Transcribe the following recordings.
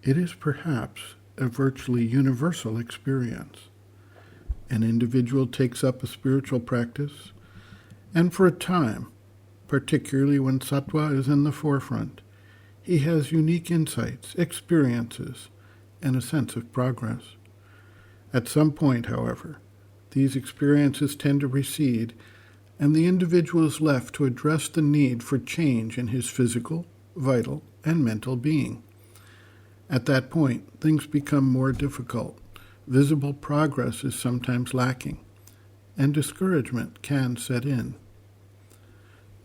It is perhaps a virtually universal experience. An individual takes up a spiritual practice, and for a time, particularly when sattva is in the forefront, he has unique insights, experiences, and a sense of progress. At some point, however, these experiences tend to recede, and the individual is left to address the need for change in his physical, vital, and mental being. At that point, things become more difficult. Visible progress is sometimes lacking, and discouragement can set in.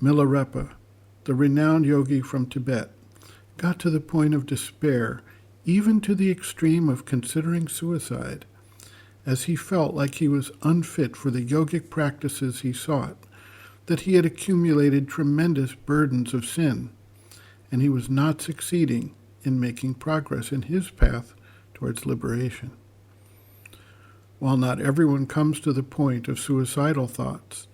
Milarepa, the renowned yogi from Tibet, got to the point of despair, even to the extreme of considering suicide, as he felt like he was unfit for the yogic practices he sought, that he had accumulated tremendous burdens of sin, and he was not succeeding in making progress in his path towards liberation. While not everyone comes to the point of suicidal thoughts,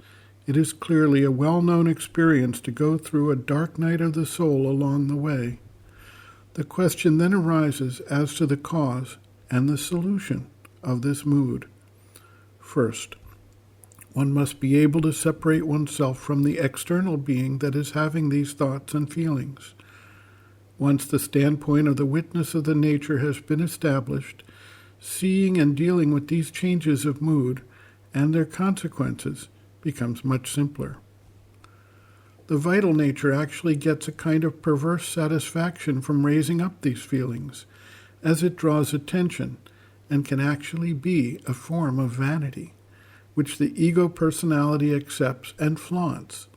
it is clearly a well-known experience to go through a dark night of the soul along the way. The question then arises as to the cause and the solution of this mood. First, one must be able to separate oneself from the external being that is having these thoughts and feelings. Once the standpoint of the witness of the nature has been established, seeing and dealing with these changes of mood and their consequences becomes much simpler. The vital nature actually gets a kind of perverse satisfaction from raising up these feelings, as it draws attention and can actually be a form of vanity, which the ego personality accepts and flaunts.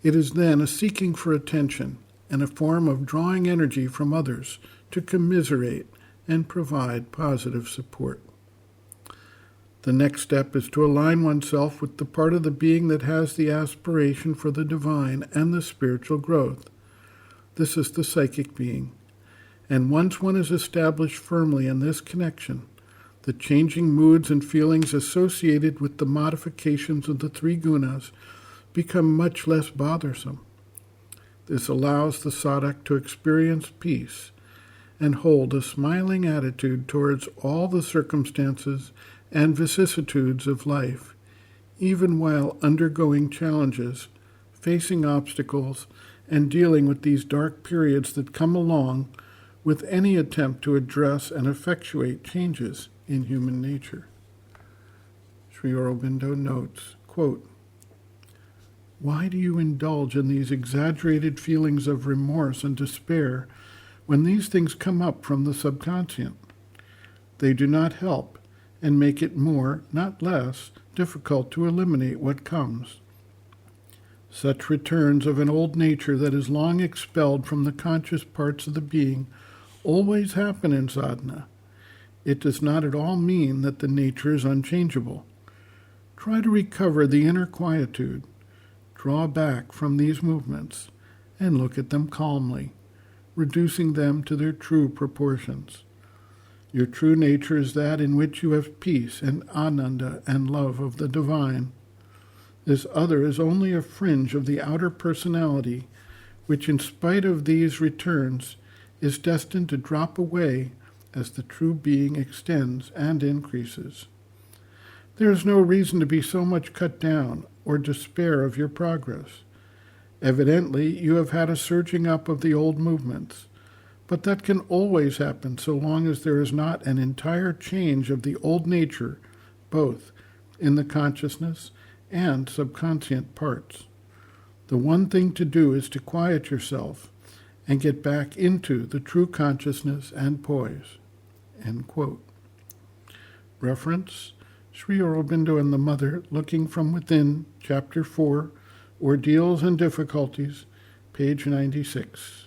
It is then a seeking for attention and a form of drawing energy from others to commiserate and provide positive support. The next step is to align oneself with the part of the being that has the aspiration for the divine and the spiritual growth. This is the psychic being. And once one is established firmly in this connection, the changing moods and feelings associated with the modifications of the three gunas become much less bothersome. This allows the sadhak to experience peace and hold a smiling attitude towards all the circumstances and vicissitudes of life, even while undergoing challenges, facing obstacles, and dealing with these dark periods that come along with any attempt to address and effectuate changes in human nature. Sri Aurobindo notes, quote, "Why do you indulge in these exaggerated feelings of remorse and despair when these things come up from the subconscient? They do not help and make it more, not less, difficult to eliminate what comes. Such returns of an old nature that is long expelled from the conscious parts of the being always happen in sadhana. It does not at all mean that the nature is unchangeable. Try to recover the inner quietude, draw back from these movements, and look at them calmly, reducing them to their true proportions. Your true nature is that in which you have peace and ananda and love of the divine. This other is only a fringe of the outer personality, which in spite of these returns is destined to drop away as the true being extends and increases. There is no reason to be so much cut down or despair of your progress. Evidently, you have had a surging up of the old movements, but that can always happen so long as there is not an entire change of the old nature, both in the consciousness and subconscient parts. The one thing to do is to quiet yourself and get back into the true consciousness and poise." End quote. Reference, Sri Aurobindo and the Mother, Looking from Within, Chapter 4, Ordeals and Difficulties, page 96.